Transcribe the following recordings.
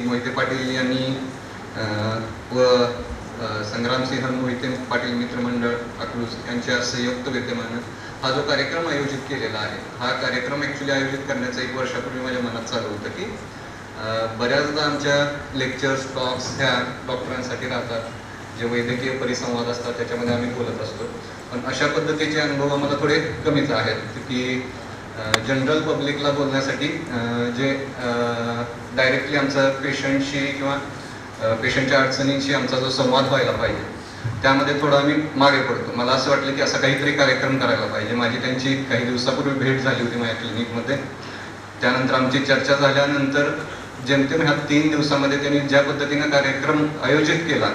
मोहिते पाटील यांनी व संग्रामसिंह मोहिते पाटील मित्रमंडळ अकलूज यांच्या संयुक्त विद्यमानं हा जो कार्यक्रम आयोजित केलेला आहे, हा कार्यक्रम ॲक्च्युली आयोजित करण्याचं 1 वर्षापूर्वी माझ्या मनात चालू होतं की बऱ्याचदा आमच्या लेक्चर्स टॉक्स ह्या डॉक्टरांसाठी राहतात, जे वैद्यकीय परिसंवाद असतात त्याच्यामध्ये आम्ही बोलत असतो, पण अशा पद्धतीचे अनुभव आम्हाला थोडे कमीच आहेत की जनरल पब्लिकला बोलण्यासाठी जे डायरेक्टली आमचा पेशंटशी किंवा पेशंटच्या अडचणींशी आमचा जो संवाद व्हायला पाहिजे त्यामध्ये थोडं आम्ही मागे पडतो. मला असं वाटलं की असा काहीतरी कार्यक्रम करायला पाहिजे. माझी त्यांची काही दिवसापूर्वी भेट झाली होती माझ्या क्लिनिकमध्ये. त्यानंतर आमची चर्चा झाल्यानंतर जेमतेम ह्या 3 दिवसामध्ये त्यांनी ज्या पद्धतीनं कार्यक्रम आयोजित केला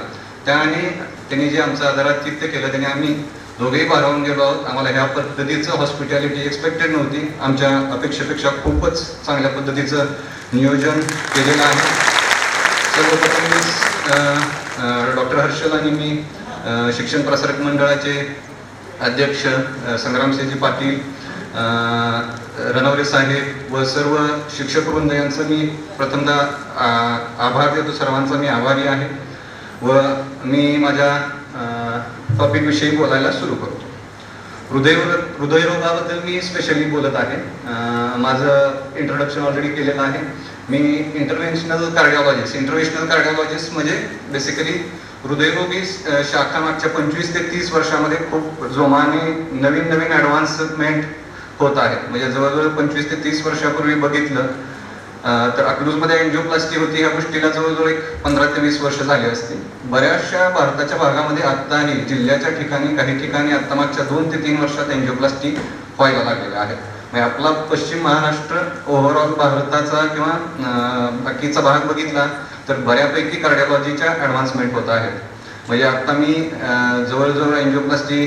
त्याने त्यांनी जे आमचं आदरातिथ्य केलं त्याने आम्ही दोघेही भारावून गेलो आहोत. आम्हाला ह्या पद्धतीचं हॉस्पिटॅलिटी एक्सपेक्टेड नव्हती. आमच्या अपेक्षेपेक्षा खूपच चांगल्या पद्धतीचं नियोजन केलेलं आहे. सर्वप्रथम डॉक्टर हर्षल आणि मी शिक्षण प्रसारक मंडळाचे अध्यक्ष संग्रामसिंहजी पाटील, रणवरे साहेब व सर्व शिक्षकवृंद यांचं मी प्रथमतः आभार देतो. सर्वांचा मी आभारी आहे व मी माझ्या टॉपिकविषयी बोलायला सुरू करतो. हृदयरोगाबद्दल मी स्पेशली बोलत आहे. माझं इंट्रोडक्शन ऑलरेडी केलेलं आहे. मी इंटरव्हेन्शनल कार्डिओलॉजिस्ट म्हणजे बेसिकली हृदयरोगी शाखा मागच्या 25 ते 30 वर्षामध्ये खूप जोमाने नवीन ॲडव्हान्समेंट होत आहे. म्हणजे जवळजवळ 25 ते 30 वर्षापूर्वी बघितलं तर अकलूजमध्ये एंजिओप्लास्टी होती. ह्या गोष्टीला जवळजवळ 15 ते 20 वर्ष झाली असतील. बऱ्याचशा भारताच्या भागामध्ये आत्ताही जिल्ह्याच्या ठिकाणी काही ठिकाणी आत्ता मागच्या 2 ते 3 वर्षात एंजिओप्लास्टी व्हायला लागलेल्या आहेत. म्हणजे आपला पश्चिम महाराष्ट्र ओव्हरऑल भारताचा किंवा बाकीचा भाग बघितला तर बऱ्यापैकी कार्डिओलॉजीच्या ॲडव्हान्समेंट होत आहेत. म्हणजे आता मी जवळजवळ एंजिओप्लास्टी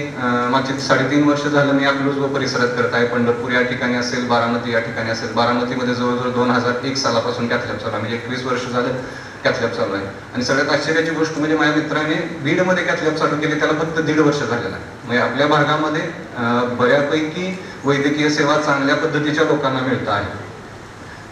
मागची 3.5 वर्ष झालं मी अकलूज व परिसरात करत आहे. पंढरपूर या ठिकाणी असेल, बारामती या ठिकाणी असेल. बारामतीमध्ये जवळजवळ 2001 सालापासून कॅथलॅब चालू आहे. म्हणजे 21 वर्ष झालं कॅथलॅब चालू आहे. आणि सगळ्यात आश्चर्याची गोष्ट म्हणजे माझ्या मित्राने बीडमध्ये कॅथलॅब चालू केले, त्याला फक्त 1.5 वर्ष झालेलं आहे. म्हणजे आपल्या भागामध्ये बऱ्यापैकी वैद्यकीय सेवा चांगल्या पद्धतीच्या लोकांना मिळत आहे.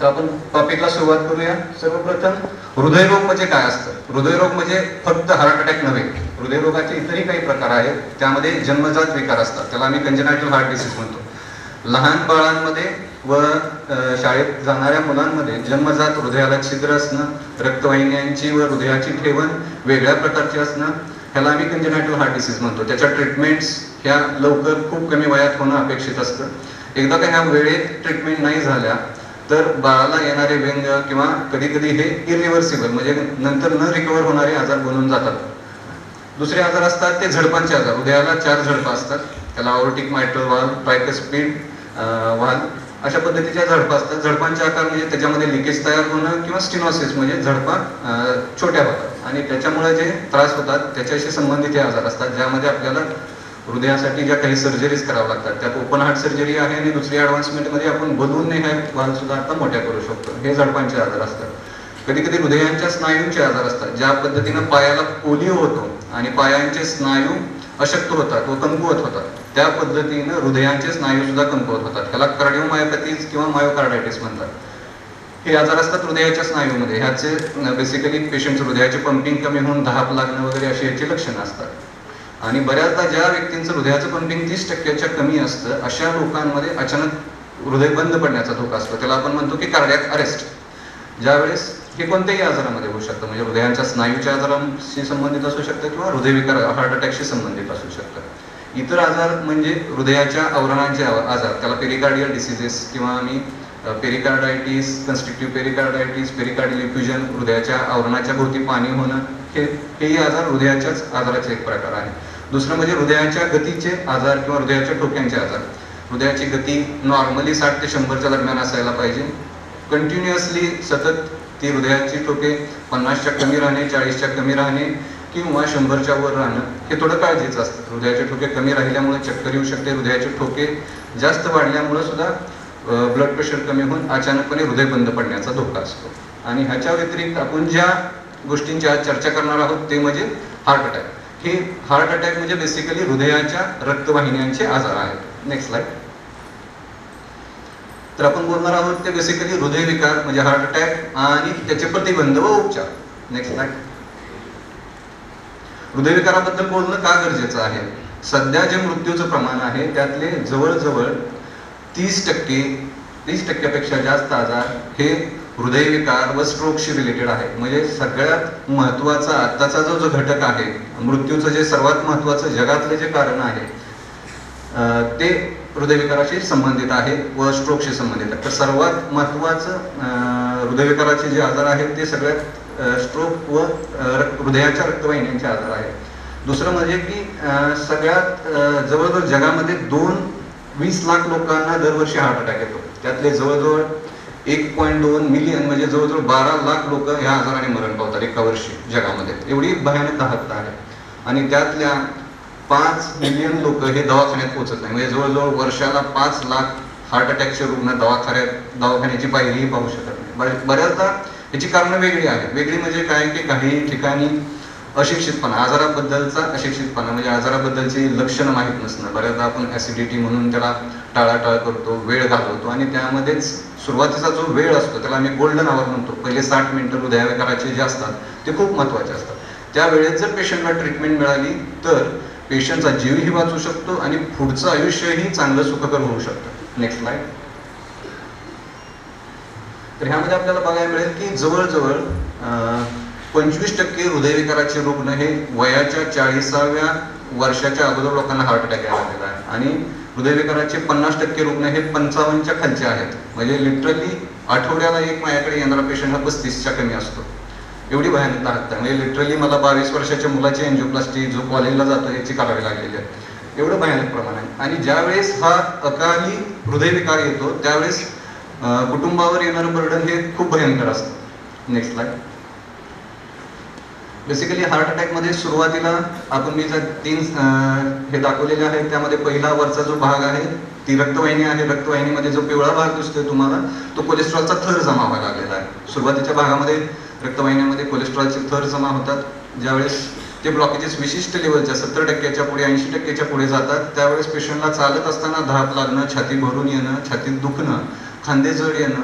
तर आपण टॉपिकला सुरुवात करूया. सर्वप्रथम हृदयरोग म्हणजे काय असतं? हृदयरोग म्हणजे फक्त हार्ट अटॅक नव्हे. हृदयरोगाचे इतरही काही प्रकार आहेत. त्यामध्ये जन्मजात विकार असतात, त्याला आम्ही कंजेनायटल हार्ट डिसीज म्हणतो. लहान बाळांमध्ये व शाळेत जाणाऱ्या मुलांमध्ये जन्मजात हृदयाला छिद्र असणं, रक्तवाहिन्यांची व हृदयाची ठेवण वेगळ्या प्रकारची असणं, ह्याला आम्ही कंजेनायटल हार्ट डिसीज म्हणतो. त्याच्या ट्रीटमेंट्स ह्या लवकर खूप कमी वयात होणं अपेक्षित असतं. एकदा का ह्या वेळेत ट्रीटमेंट नाही झाल्या तर बाळाला येणारे व्यंग किंवा कधी कधी हे इरिव्हर्सिबल म्हणजे नंतर न रिकवर होणारे आजार बनून जातात. दुसरे आजार असतात ते झडपांचे आजार. हृदयाला 4 झडपा असतात, त्याला ऑर्टिक मायट्रल वाल्व, ट्रायकस्पिड वाल्व अशा पद्धतीच्या झडपा असतात. झडपांचे आकार म्हणजे त्याच्यामध्ये लिकेज तयार होणं किंवा स्टिनोसिस म्हणजे झडपा छोट्या होतात आणि त्याच्यामुळे जे त्रास होतात त्याच्याशी संबंधित हे आजार असतात, ज्यामध्ये आपल्याला हृदयासाठी ज्या काही सर्जरीज कराव्या लागतात. त्यात ओपन हार्ट सर्जरी आहे आणि दुसरी ॲडव्हान्समेंटमध्ये आपण बलूनने ह्या वाल्व सुद्धा आता मोठ्या करू शकतो. हे झडपांचे आजार असतात. कधी कधी हृदयांच्या स्नायूंचे आजार असतात. ज्या पद्धतीनं पायाला पोलिओ होतो आणि पायांचे स्नायू अशक्त होतात व कमकुवत होतात, त्या पद्धतीनं हृदयांचे स्नायू सुद्धा कमकुवत होतात. त्याला कार्डिओमायोपॅथीज किंवा मायोकार्डायटिस म्हणतात. हे आजार असतात हृदयाच्या स्नायूमध्ये. ह्याचे बेसिकली पेशंट हृदयाचे पंपिंग कमी होऊन धाप लागणं वगैरे अशी याची लक्षणं असतात. आणि बऱ्याचदा ज्या व्यक्तींचं हृदयाचं पंपिंग 30% कमी असतं अशा लोकांमध्ये अचानक हृदय बंद पडण्याचा धोका असतो. त्याला आपण म्हणतो की कार्डियाक अरेस्ट. ज्यावेळेस हे कोणत्याही आजारामध्ये होऊ शकतं, म्हणजे हृदयाच्या स्नायूच्या आजारांशी संबंधित असू शकतं किंवा हृदयविकार हार्ट अटॅकशी संबंधित असू शकतं. इतर आजार म्हणजे हृदयाच्या आवरणांचे आजार, त्याला पेरिकार्डियल डिसीजेस किंवा आम्ही पेरिकार्डायटिस, कन्स्ट्रिक्टिव्ह पेरिकार्डायटिस, पेरिकार्डियल इफ्युजन, हृदयाच्या आवरणाच्या भोवती पाणी होणं, हेही आजार हृदयाच्याच आजाराचे एक प्रकार आहे. दुसरं म्हणजे हृदयाच्या गतीचे आजार किंवा हृदयाच्या ठोक्यांचे आजार. हृदयाची गती नॉर्मली 60 ते 100च्या दरम्यान असायला पाहिजे. कंटिन्युअसली सतत ती हृदयाची ठोके 50च्या कमी राहणे, 40च्या कमी राहणे किंवा 100च्या वर राहणं हे थोडं काळजीचं असतं. हृदयाचे ठोके कमी राहिल्यामुळे चक्कर येऊ शकते. हृदयाचे ठोके जास्त वाढल्यामुळे सुद्धा ब्लड प्रेशर कमी होऊन अचानकपणे हृदय बंद पडण्याचा धोका असतो. आणि ह्याच्या व्यतिरिक्त आपण ज्या गोष्टींची आज चर्चा करणार आहोत ते म्हणजे हार्ट अटॅक. हे हार्ट अटॅक म्हणजे बेसिकली हृदयाच्या रक्तवाहिन्यांचे आजार आहेत. Next slide. तर आपण बोलणार आहोत ते बेसिकली हृदयविकार म्हणजे हार्ट अटॅक आणि त्याचे प्रतिबंध व उपचार. Next slide. हृदयविकाराबद्दल बोलणं का गरजेचं आहे? सध्या जे मृत्यूचं प्रमाण आहे त्यातले जवळजवळ 30% जास्त आजार हे हृदयविकार व स्ट्रोकशी रिलेटेड आहे. म्हणजे सगळ्यात महत्वाचा आत्ताचा जो घटक आहे मृत्यूचं, जे सर्वात महत्वाचं जगातलं जे कारण आहे ते हृदयविकाराशी संबंधित आहे व स्ट्रोकशी संबंधित आहे. तर सर्वात महत्वाचं हृदयविकाराचे जे आजार आहेत ते सगळ्यात स्ट्रोक व हृदयाच्या रक्तवाहिन्यांचे आजार आहेत. दुसरं म्हणजे की सगळ्यात जवळजवळ जगामध्ये 20 लाख लोकांना दरवर्षी हार्ट अटॅक येतो. त्यातले जवळजवळ 1.2 मिलियन म्हणजे जवळजवळ 12 लाख लोक ह्या आजाराने मरण पावतात एका वर्षी जगामध्ये. एवढी भयानक दाहकता आहे. आणि त्यातल्या 5 मिलियन लोक हे दवाखान्यात पोहोचत नाही. म्हणजे जवळजवळ वर्षाला 5 लाख हार्ट अटॅकचे रुग्ण दवाखान्याची पायरीही पाहू शकत नाही. बऱ्याचदा याची कारणं वेगळी आहेत. वेगळी म्हणजे काय की काही ठिकाणी अशिक्षितपणा, आजाराबद्दलचा अशिक्षितपणा म्हणजे आजाराबद्दलची लक्षणं माहीत नसणं. बऱ्याचदा आपण ऍसिडिटी म्हणून त्याला टाळाटाळ करतो, वेळ घालवतो आणि त्यामध्येच सुरुवातीचा जो वेळ असतो त्याला आम्ही गोल्डन आवर म्हणतो. पहिले 60 मिनिटं हृदयविकाराचे जे असतात ते खूप महत्त्वाचे असतात. त्या वेळेत जर पेशंटला ट्रीटमेंट मिळाली तर पेशंटचा जीवही वाचू शकतो आणि पुढचं आयुष्यही चांगलं सुखकर होऊ शकतं. Next slide. तर ह्यामध्ये आपल्याला बघायला मिळेल की जवळजवळ 25% हृदयविकाराचे रुग्ण हे वयाच्या 40व्या वर्षाच्या अगोदर लोकांना हार्ट अटॅक आलेला आहे आणि हृदयविकाराचे 50% रुग्ण हे 55च्या खालचे आहेत. म्हणजे लिटरली आठवड्याला एक माझ्याकडे येणारा पेशंट हा 35च्या कमी असतो. एवढी भयानक दाहकता. म्हणजे लिटरली मला 22 वर्षाच्या मुलाची एन्जिओप्लास्टी जो कॉलेजला जातो याची करावी लागलेली आहे. एवढं भयानक प्रमाण आहे. आणि ज्यावेळेस हा अकाली हृदयविकार येतो त्यावेळेस कुटुंबावर येणारं बर्डन हे खूप भयंकर असतं. Next slide. बेसिकली हार्ट अटॅकमध्ये सुरुवातीला आपण मी ज्या 3 हे दाखवलेले आहेत त्यामध्ये पहिला वरचा जो भाग आहे ती रक्तवाहिनी आहे. रक्तवाहिनीमध्ये जो पिवळा भाग दिसतोय तुम्हाला तो कोलेस्ट्रॉलचा थर जमा व्हायला लागलेला आहे. सुरुवातीच्या भागामध्ये रक्तवाहिन्यामध्ये कोलेस्ट्रॉलचे थर जमा होतात. ज्यावेळेस ते ब्लॉकेजेस विशिष्ट लेवलच्या 70%च्या पुढे 80%च्या पुढे जातात त्यावेळेस पेशंटला चालत असताना धाप लागणं, छाती भरून येणं, छातीत दुखणं, खांदे जड येणं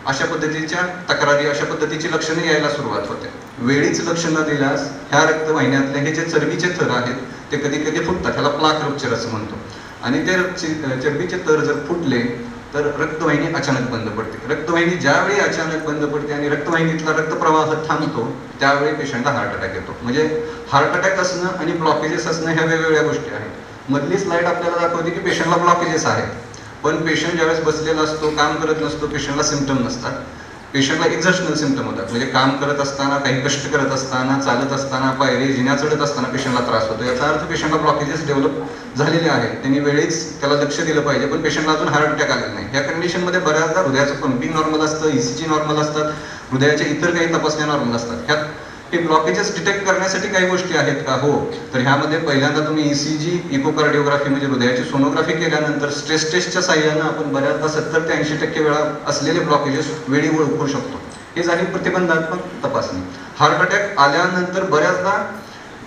अशा पद्धतीच्या तक्रारी, अशा पद्धतीची लक्षणे यायला सुरुवात होते. वेळीच लक्ष न दिल्यास ह्या रक्तवाहिन्यातले हे जे चरबीचे थर आहेत ते कधी कधी फुटतात. ह्याला प्लाक रप्चर असं म्हणतो. आणि ते चरबीचे थर जर फुटले तर रक्तवाहिनी अचानक बंद पडते. रक्तवाहिनी ज्यावेळी अचानक बंद पडते आणि रक्तवाहिनीतला रक्तप्रवाह थांबतो त्यावेळी पेशंटला हार्ट अटॅक येतो. म्हणजे हार्ट अटॅक असणं आणि ब्लॉकेजेस असणं ह्या वेगवेगळ्या गोष्टी आहेत. मधली स्लाइड आपल्याला दाखवते की पेशंटला ब्लॉकेजेस आहेत पण पेशंट ज्यावेळेस बसलेला असतो, काम करत नसतो, पेशंटला सिम्पटम नसतात. पेशंटला एक्झर्शनल सिम्पटम होतात. म्हणजे काम करत असताना, काही कष्ट करत असताना, चालत असताना, पायरी जिन्या चढत असताना पेशंटला त्रास होतो. याचा अर्थ पेशंटला ब्लॉकेजेस डेव्हलप झालेले आहेत. त्यांनी वेळीच त्याला लक्ष दिलं पाहिजे पण पेशंटला अजून हार्ट अटॅक आलेला नाही. या कंडिशनमध्ये बऱ्याचदा हृदयाचं पंपिंग नॉर्मल असतं, ECG नॉर्मल असतात, हृदयाच्या इतर काही तपासण्या नॉर्मल असतात. ह्यात हे ब्लॉकेजेस डिटेक्ट करण्यासाठी काही गोष्टी आहेत का? हो. तर ह्यामध्ये पहिल्यांदा तुम्ही ECG, इकोकार्डिओग्राफी म्हणजे हृदयाची सोनोग्राफी केल्यानंतर स्ट्रेस टेस्टच्या साह्यानं आपण बऱ्याचदा 70 ते 80% वेळा असलेले ब्लॉकेजेस वेळी ओळखू शकतो. हे झाली प्रतिबंधात्मक तपासणी. हार्ट अटॅक आल्यानंतर बऱ्याचदा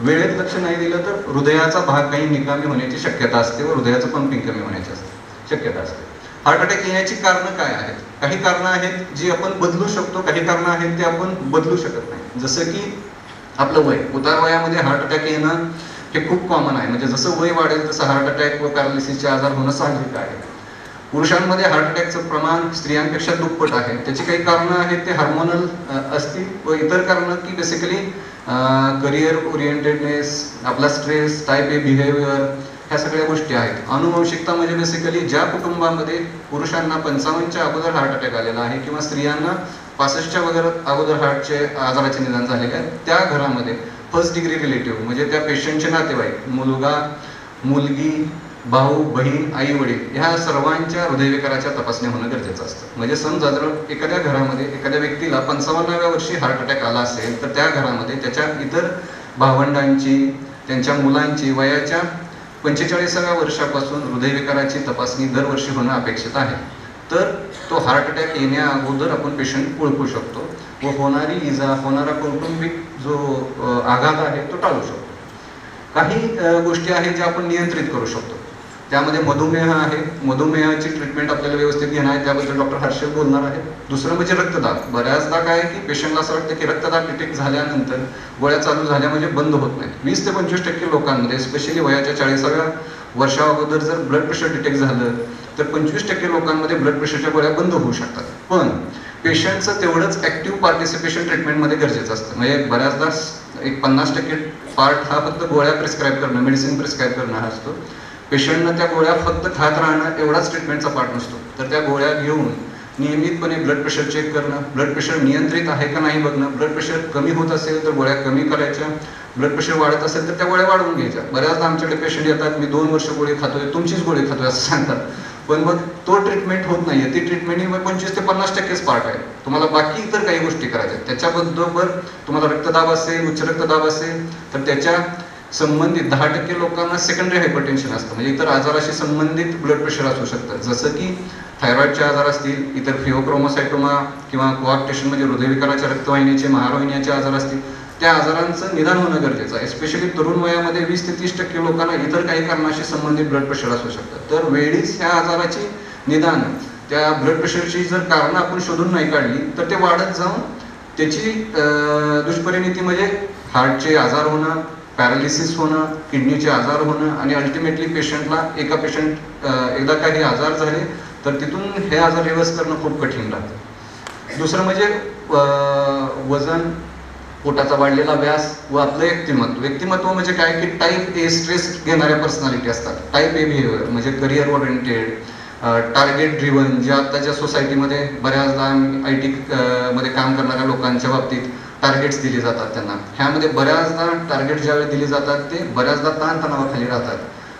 वेळेत लक्ष नाही दिलं तर हृदयाचा भाग काही निकामी होण्याची शक्यता असते व हृदयाचं पंपिंग कमी होण्याची शक्यता असते. हार्ट अटॅक येण्याची कारणं काय आहेत? काही कारणं आहेत जी आपण बदलू शकतो, काही कारणं आहेत ते आपण बदलू शकत नाही. जसं की आपलं वय. उतार वयामध्ये हार्ट अटॅक येणं हे खूप कॉमन आहे. म्हणजे जसं वय वाढेल तसं हार्ट अटॅक व पॅरालिसिसचे आजार होणं साहजिक आहे. पुरुषांमध्ये हार्ट अटॅकचं प्रमाण स्त्रियांपेक्षा दुप्पट आहे. त्याची काही कारणं आहेत ते हार्मोनल असतील व इतर कारणं की बेसिकली करिअर ओरिएंटेडनेस, आपला स्ट्रेस, टाईप ए बिहेवियर, ह्या सगळ्या गोष्टी आहेत. अनुवंशिकता म्हणजे बेसिकली ज्या कुटुंबामध्ये पुरुषांना 55च्या अगोदर हार्ट अटॅक आलेला आहे किंवा स्त्रियांना 65च्या अगोदर हार्टचे आजाराचे निदान झालेले आहे त्या घरामध्ये फर्स्ट डिग्री रिलेटिव्ह म्हणजे त्या पेशंटचे नातेवाईक, मुलगा, मुलगी, भाऊ, बहीण, आई, वडील ह्या सर्वांच्या हृदयविकाराच्या तपासण्या होणं गरजेचं असतं. म्हणजे समजा जर एखाद्या घरामध्ये एखाद्या व्यक्तीला 55व्या वर्षी हार्ट अटॅक आला असेल तर त्या घरामध्ये त्याच्या इतर भावंडांची, त्यांच्या मुलांची वयाच्या 45व्या वर्षापासून हृदयविकाराची तपासणी दरवर्षी होणं अपेक्षित आहे. तर तो हार्ट अटॅक येण्या अगोदर आपण पेशंट ओळखू शकतो व होणारी इजा, होणारा कौटुंबिक जो आघात आहे तो टाळू शकतो. काही गोष्टी आहेत ज्या आपण नियंत्रित करू शकतो. त्यामध्ये मधुमेह आहे. मधुमेहाची ट्रीटमेंट आपल्याला व्यवस्थित घेणं आहे, त्याबद्दल डॉक्टर हर्षल बोलणार आहे. दुसरं म्हणजे रक्तदाब. बऱ्याचदा काय आहे की पेशंटला असं वाटतं की रक्तदाब डिटेक्ट झाल्यानंतर गोळ्या चालू झाल्या म्हणजे बंद होत नाहीत. 20 ते 25% लोकांमध्ये, स्पेशली वयाच्या 40व्या वर्षा अगोदर जर ब्लड प्रेशर डिटेक्ट झालं तर 25% लोकांमध्ये ब्लड प्रेशरच्या गोळ्या बंद होऊ शकतात. पण पेशंटचं तेवढंच ऍक्टिव्ह पार्टिसिपेशन ट्रीटमेंटमध्ये गरजेचं असतं. म्हणजे बऱ्याचदा एक 50% पार्ट हा फक्त गोळ्या प्रिस्क्राईब करणं, मेडिसिन प्रिस्क्राईब करणं हा असतो. पेशंटनं त्या गोळ्या फक्त खात राहणं एवढाच ट्रीटमेंटचा पार्ट नसतो. तर त्या गोळ्या घेऊन नियमितपणे ब्लड प्रेशर चेक करणं, ब्लड प्रेशर नियंत्रित आहे का नाही बघणं, ब्लड प्रेशर कमी होत असेल तर गोळ्या कमी करायच्या, ब्लड प्रेशर वाढत असेल तर त्या गोळ्या वाढवून घ्यायच्या. बऱ्याचदा आमच्याकडे पेशंट येतात, मी 2 वर्ष गोळी खातोय, तुमचीच गोळी खातोय असं सांगतात. पण मग तो ट्रीटमेंट होत नाहीये. ती ट्रीटमेंट ही 25 ते 50%च पार्ट आहे. तुम्हाला बाकी इतर काही गोष्टी करायच्या. त्याच्याबरोबर तुम्हाला रक्तदाब असेल, उच्च रक्तदाब असेल तर त्याच्या संबंधित 10% लोकांना सेकंडरी हायपरटेन्शन असतं, म्हणजे इतर आजाराशी संबंधित ब्लड प्रेशर असू शकतं. जसं की थायरॉइडचे आजार असतील, इतर फिओक्रोमोसायटोमा किंवा कोआक्टेशन म्हणजे हृदयविकाराच्या रक्तवाहिनीचे, महारोहिण्याचे आजार असतील, त्या आजारांचं निदान होणं गरजेचं आहे. स्पेशली तरुण वयामध्ये 20 ते 30% लोकांना इतर काही कारणाशी संबंधित ब्लड प्रेशर असू शकतं. तर वेळीच ह्या आजाराची निदान, त्या ब्लड प्रेशरची जर कारणं आपण शोधून नाही काढली तर ते वाढत जाऊन त्याची दुष्परिणिती म्हणजे हार्टचे आजार होणं, पॅरालिसिस होणं, किडनीचे आजार होणं आणि अल्टिमेटली पेशंटला एकदा काही आजार झाले तर तिथून हे आजार रिव्हर्स करणं खूप कठीण राहतं. दुसरं म्हणजे वजन, पोटाचा वाढलेला व्यास व आपलं व्यक्तिमत्व म्हणजे काय की टाईप ए स्ट्रेस घेणाऱ्या पर्सनॅलिटी असतात. टाईप ए बिहेवियर म्हणजे करिअर ओरिएंटेड, टार्गेट ड्रिव्हन, जे आत्ताच्या सोसायटीमध्ये बऱ्याचदा IT मध्ये काम करणाऱ्या लोकांच्या बाबतीत टार्गेट्स दिले जातात त्यांना. ह्यामध्ये बऱ्याचदा टार्गेट ज्यावेळी दिले जातात ते बऱ्याचदा ताणतणावाखाली राहतात.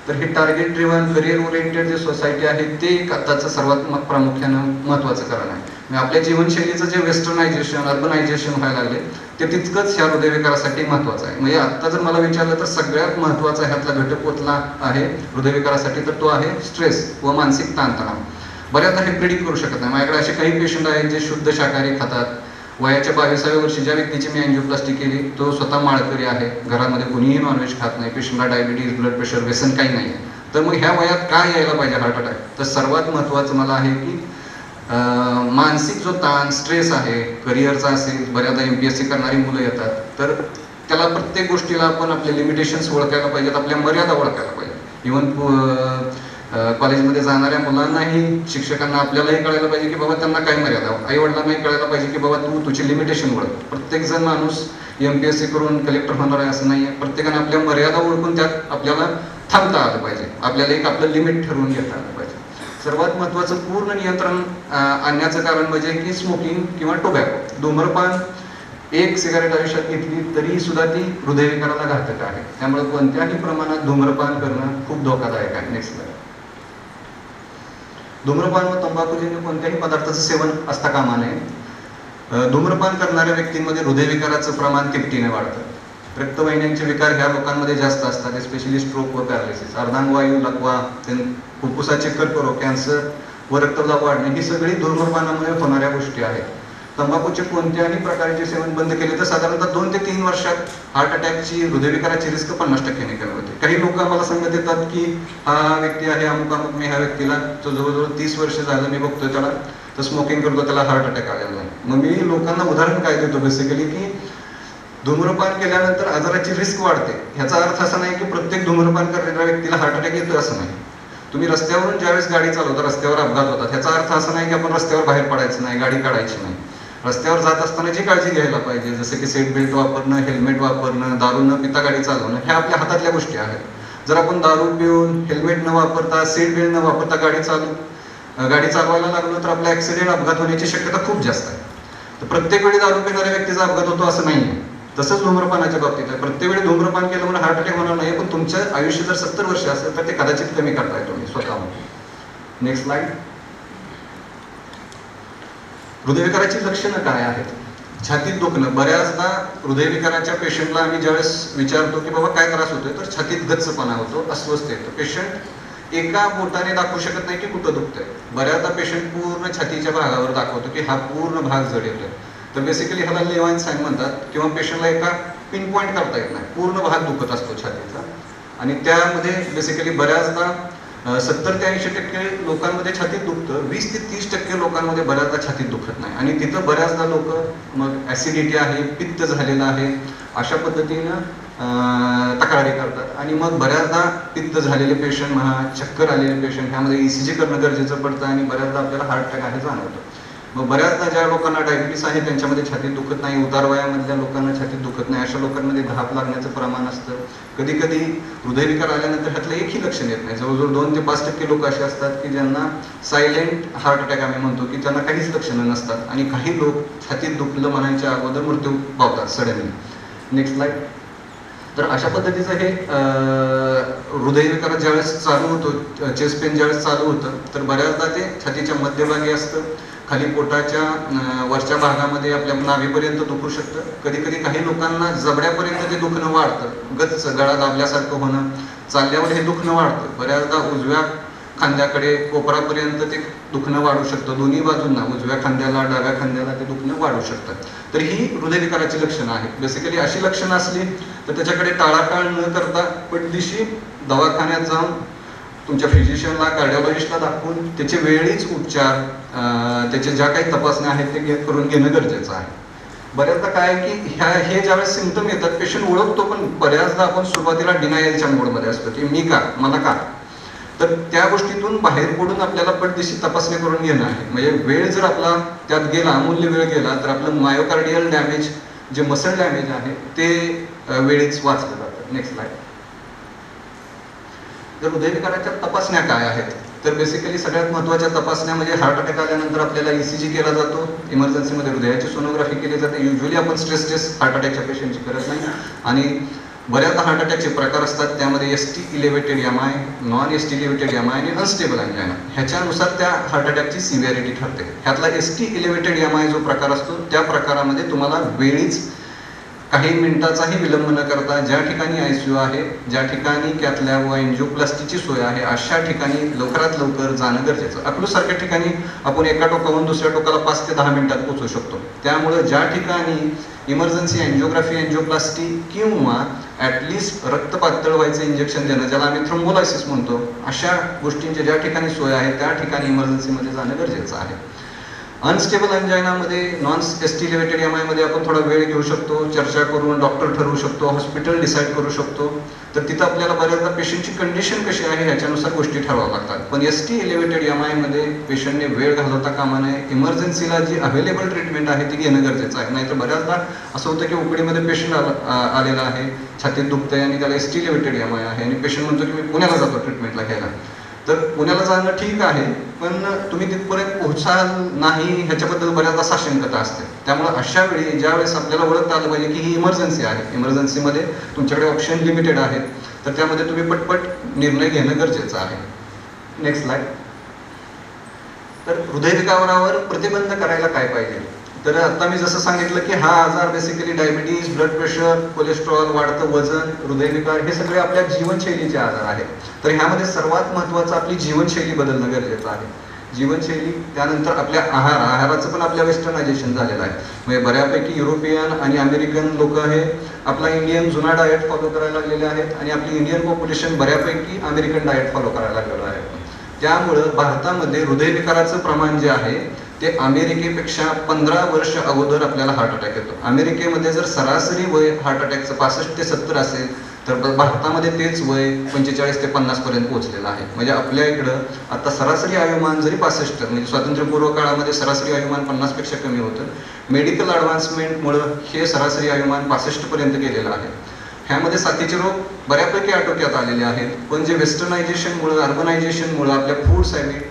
तर हे टार्गेट ड्रिव्हन, करिअर ओरिएंटेड जे सोसायटी आहे ते एक आत्ताचं सर्वात प्रामुख्यानं महत्त्वाचं कारण आहे. म्हणजे आपल्या जीवनशैलीचं जे वेस्टर्नायझेशन, अर्बनायझेशन व्हायला लागले ते तितकंच ह्या हृदयविकारासाठी महत्त्वाचं आहे. म्हणजे आत्ता जर मला विचारलं तर सगळ्यात महत्त्वाचा ह्यातला घटक कुठला आहे हृदयविकारासाठी, तर तो आहे स्ट्रेस व मानसिक ताणतणाव. बऱ्याचदा हे प्रिडिक्ट करू शकत नाही. माझ्याकडे असे काही पेशंट आहेत जे शुद्ध शाकाहारी खातात. वयाच्या 22व्या वर्षी ज्या व्यक्तीची मी अँजिओप्लास्टी केली तो स्वतः माळकरी आहे, घरामध्ये कुणीही नॉनव्हेज खात नाही, पेशंटला डायबिटीज, ब्लड प्रेशर, व्यसन काही नाही आहे. तर मग ह्या वयात काय यायला पाहिजे हार्ट अटॅक? तर सर्वात महत्त्वाचं मला आहे की मानसिक जो ताण, स्ट्रेस आहे, करिअरचा असेल, बऱ्याचदा MPSC करणारी मुलं येतात तर त्याला प्रत्येक गोष्टीला आपण आपले लिमिटेशन्स ओळखायला पाहिजेत, आपल्या मर्यादा ओळखायला पाहिजेत. इव्हन कॉलेजमध्ये जाणाऱ्या मुलांनाही, शिक्षकांना आपल्यालाही कळायला पाहिजे की बाबा त्यांना काय मर्यादा, आई वडिलांनाही कळायला पाहिजे की बाबा तू तुझी लिमिटेशन ओळख. प्रत्येक जण माणूस MPSC करून कलेक्टर होणार आहे असं नाही आहे. प्रत्येकाने आपल्या मर्यादा ओळखून त्यात आपल्याला थांबता आलं पाहिजे, आपल्याला एक आपलं लिमिट ठरवून घेता आलं पाहिजे. सर्वात महत्त्वाचं पूर्ण नियंत्रण आणण्याचं कारण म्हणजे की स्मोकिंग किंवा टोबॅको, धूम्रपान. एक सिगारेट आयुष्यात घेतली तरी सुद्धा ती हृदयविकाराला घातक आहे. त्यामुळे कोणत्याही प्रमाणात धूम्रपान करणं खूप धोकादायक आहे. Next slide. धूम्रपान व तंबाखूजन्य कोणत्याही पदार्थाचं सेवन असता कामा नये. धूम्रपान करणाऱ्या व्यक्तींमध्ये हृदयविकाराचं प्रमाण तिपटीने वाढतं. रक्तवाहिन्यांचे विकार ह्या लोकांमध्ये जास्त असतात, स्पेशली स्ट्रोक व पॅरालिसिस, अर्धांगवायू, लकवा, फुफ्फुसाचे कर्करोग, कॅन्सर व रक्तदाब वाढणे ही सगळी धूम्रपानामुळे होणाऱ्या गोष्टी आहेत. तंबाखूचे कोणत्याही प्रकारचे सेवन बंद केले तर साधारणतः 2 ते 3 वर्षात हार्ट अटॅकची, हृदयविकाराची रिस्क 50% कमी होते. काही लोक आम्हाला सांगत येतात की हा व्यक्ती आहे अमुक, मी ह्या व्यक्तीला तो जवळजवळ 30 वर्ष झालं मी बघतोय त्याला, तर स्मोकिंग करतो, त्याला हार्ट अटॅक आलेला नाही. मग मी लोकांना उदाहरण काय देतो बेसिकली की धूम्रपान केल्यानंतर आजाराची रिस्क वाढते. ह्याचा अर्थ असा नाही की प्रत्येक धूम्रपान करणाऱ्या व्यक्तीला हार्ट अटॅक येतो असं नाही. तुम्ही रस्त्यावरून ज्यावेळेस गाडी चालवता, रस्त्यावर अपघात होतात, ह्याचा अर्थ असा नाही की आपण रस्त्यावर बाहेर पडायचं नाही, गाडी काढायची नाही. रस्त्यावर जात असताना जी काळजी घ्यायला पाहिजे, जसं की सीट बेल्ट वापरणं, हेल्मेट वापरणं, दारू न पिता गाडी चालवणं, ह्या आपल्या हातातल्या गोष्टी आहेत. जर आपण दारू पिऊन, हेल्मेट न वापरता, सीट बेल्ट न वापरता गाडी चालवायला लागलो तर आपला ऍक्सिडेंट, अपघात होण्याची शक्यता खूप जास्त आहे. तर प्रत्येक वेळी दारू पिणाऱ्या व्यक्तीचा अपघात होतो असं नाही आहे. तसंच धूम्रपानाच्या बाबतीत आहे. प्रत्येक वेळी धूम्रपान केलं म्हणून हार्ट अटॅक होणार नाही, पण तुमचं आयुष्य जर 70 वर्ष असेल तर ते कदाचित कमी करताय तुम्ही स्वतःहून. Next slide. हृदयविकाराची लक्षणं काय आहेत? छातीत दुखणं. बऱ्याचदा हृदयविकाराच्या पेशंटला आम्ही ज्यावेळेस विचारतो की बाबा काय त्रास होतोय, तर छातीत गच्चपणा होतो, अस्वस्थ येतो. पेशंट एका बोटाने दाखवू शकत नाही की कुठं दुखतंय. बऱ्याचदा पेशंट पूर्ण छातीच्या भागावर दाखवतो की हा पूर्ण भाग जड येतोय. तर बेसिकली ह्याला लेवाइन साइन म्हणतात, किंवा पेशंटला एका पिन पॉईंट करता येत नाही, पूर्ण भाग दुखत असतो छातीचा. आणि त्यामध्ये बेसिकली बऱ्याचदा 70 ते 80% लोकांमध्ये छातीत दुखतं, 20 ते 30% लोकांमध्ये बऱ्याचदा छातीत दुखत नाही. आणि तिथं बऱ्याचदा लोक मग ॲसिडिटी आहे, पित्त झालेलं आहे अशा पद्धतीनं तक्रारी करतात. आणि मग बऱ्याचदा पित्त झालेले पेशंट म्हणा, चक्कर आलेले पेशंट ह्यामध्ये ECG करणं गरजेचं पडतं आणि बऱ्याचदा आपल्याला हार्ट अटॅक आहे जाणवतं. मग बऱ्याचदा ज्या लोकांना डायबिटीस आहे त्यांच्यामध्ये छातीत दुखत नाही, उतार वयामधल्या लोकांना छातीत दुखत नाही, अशा लोकांमध्ये धाप लागण्याचं प्रमाण असतं. कधी कधी हृदयविकार आल्यानंतर ह्यातलं एकही लक्षण येत नाही. जवळजवळ 2 ते 5% लोक असे असतात की ज्यांना सायलेंट हार्ट अटॅक आम्ही म्हणतो की त्यांना काहीच लक्षणं नसतात. आणि काही लोक छातीत दुखलं म्हणायच्या अगोदर मृत्यू पावतात सडनली. Next slide. तर अशा पद्धतीचं हे हृदयविकार ज्यावेळेस चालू होतो, चेस्ट पेन ज्यावेळेस चालू होतं, तर बऱ्याचदा ते छातीच्या मध्यभागी असतं, खाली पोटाच्या वरच्या भागामध्ये आपल्या नाभीपर्यंत दुखू शकतं. कधी कधी काही लोकांना जबड्यापर्यंत ते दुखणं वाढतं, गच्च गळा दाबल्यासारखं होणं, चालल्यावर हे दुखणं वाढतं. बऱ्याचदा उजव्या खांद्याकडे कोपरापर्यंत ते दुखणं वाढू शकतं, दोन्ही बाजूंना उजव्या खांद्याला डाव्या खांद्याला ते दुखणं वाढू शकतं. तर ही हृदयविकाराची लक्षणं आहेत. बेसिकली अशी लक्षणं असली तर त्याच्याकडे टाळाटाळ न करता पटदिशी दवाखान्यात जाऊन तुमच्या फिजिशियनला, कार्डिओलॉजिस्टला दाखवून त्याचे वेळीच उपचार, त्याचे ज्या काही तपासण्या आहेत ते करून घेणं गरजेचं आहे. बऱ्याचदा काय की हे ज्यावेळेस सिम्पटम येतात पेशंट ओळखतो, पण बऱ्याचदा आपण सुरुवातीला डिनायलच्या मोडमध्ये असतो की मी का, मला का. तर त्या गोष्टीतून बाहेर पडून आपल्याला पटदिशी तपासणी करून घेणं आहे. म्हणजे वेळ जर आपला त्यात गेला, अमूल्य वेळ गेला, तर आपलं मायोकार्डियल डॅमेज, जे मसल डॅमेज आहे ते वेळीच वाचलं जातं. Next slide. तर हृदयविकाराच्या तपासण्या काय आहेत, तर बेसिकली सगळ्यात महत्त्वाच्या तपासण्या म्हणजे हार्ट अटॅक आल्यानंतर आपल्याला ECG केला जातो, इमर्जन्सीमध्ये हृदयाची सोनोग्राफी केली जाते. युजली आपण स्ट्रेस टेस्ट हार्ट अटॅकच्या पेशंटची करत नाही. आणि बऱ्याचदा हार्ट अटॅकचे प्रकार असतात, त्यामध्ये ST इलेव्हेटेड MI, non ST इलेव्हेटेड MI आणि अनस्टेबल अँजायना, ह्याच्यानुसार त्या हार्ट अटॅकची सिव्हिअरिटी ठरते. ह्यातला ST इलेव्हेटेड MI जो प्रकार असतो त्या प्रकारामध्ये तुम्हाला वेळीच काही मिनिटाचाही विलंब न करता ज्या ठिकाणी ICU आहे, ज्या ठिकाणी कॅथ लॅब व एन्जिओप्लास्टीची सोय आहे, अशा ठिकाणी लवकरात लवकर जाणं गरजेचं. अकलूजसारख्या ठिकाणी आपण एका टोकावरून दुसऱ्या टोकाला 5 ते 10 मिनिटात पोहोचू शकतो. त्यामुळे ज्या ठिकाणी इमर्जन्सी एन्जिओग्राफी, एन्जिओप्लास्टी किंवा ॲटलिस्ट रक्त पातळ व्हायचं इंजेक्शन देणं, ज्याला आम्ही थ्रोम्बोलायसिस म्हणतो, अशा गोष्टींची ज्या ठिकाणी सोय आहे त्या ठिकाणी इमर्जन्सीमध्ये जाणं गरजेचं आहे. अनस्टेबल अँजायनामध्ये, नॉन ST इलेव्हेटेड MI मध्ये आपण थोडा वेळ घेऊ शकतो, चर्चा करून डॉक्टर ठरवू शकतो, हॉस्पिटल डिसाईड करू शकतो. तर तिथं आपल्याला बऱ्याचदा पेशंटची कंडिशन कशी आहे ह्याच्यानुसार गोष्टी ठरवाव्या लागतात. पण ST इलेव्हेटेड MI मध्ये पेशंटने वेळ घालवता कामा नये. इमर्जन्सीला जी अवेलेबल ट्रीटमेंट आहे ती घेणं गरजेचं आहे. नाहीतर बऱ्याचदा असं होतं की OPD पेशंट आलेला आहे, छातीत दुखतंय आणि त्याला ST इलेव्हेटेड MI आहे आणि पेशंट म्हणतो की मी पुण्याला जातो ट्रीटमेंटला घ्यायला. तर पुण्याला जाणं ठीक आहे, पण तुम्ही तिथपर्यंत पोहोचाल नाही ह्याच्याबद्दल बऱ्याचदा साशंकता असते. त्यामुळे अशा वेळी ज्यावेळेस आपल्याला ओळखता आलं पाहिजे की ही इमर्जन्सी आहे, इमर्जन्सीमध्ये तुमच्याकडे ऑप्शन लिमिटेड आहेत, तर त्यामध्ये तुम्ही पटपट निर्णय घेणं गरजेचं आहे. Next slide. तर हृदयविकारावर प्रतिबंध करायला काय पाहिजे, तर आता मी जसं सांगितलं की हा आजार basically diabetes, blood pressure, cholesterol, वाढतं वजन, हृदयविकार हे सगळे आपल्या जीवनशैलीचे आजार आहेत. तर ह्यामध्ये सर्वात महत्त्वाचं आपली जीवनशैली बदलणं गरजेचं आहे. जीवनशैली, त्यानंतर आपल्या आहाराचं पण आपल्या वेस्टर्नायझेशन झालेलं आहे. म्हणजे बऱ्यापैकी युरोपियन आणि अमेरिकन लोक हे आपला इंडियन जुना डाएट फॉलो करायला लागलेले आहेत आणि आपली इंडियन पॉप्युलेशन बऱ्यापैकी अमेरिकन डाएट फॉलो करायला लागलेलं आहे. त्यामुळं भारतामध्ये हृदयविकाराचं प्रमाण जे आहे ते अमेरिकेपेक्षा 15 वर्ष अगोदर आपल्याला हार्ट अटॅक येतो. अमेरिकेमध्ये जर सरासरी वय हार्ट अटॅकचं 65 ते 70 असेल, तर भारतामध्ये तेच वय 45 ते 50 पर्यंत पोहोचलेलं आहे. म्हणजे आपल्या इकडं आता सरासरी आयुमान जरी 65, म्हणजे स्वातंत्र्यपूर्व काळामध्ये सरासरी आयुमान 50 पेक्षा कमी होतं, मेडिकल ॲडव्हान्समेंटमुळं हे सरासरी आयुमान 65 पर्यंत गेलेलं आहे. ह्यामध्ये साथीचे रोग बऱ्यापैकी आटोक्यात आलेले आहेत, पण जे वेस्टर्नायझेशनमुळे, अर्बनायझेशनमुळे, आपल्या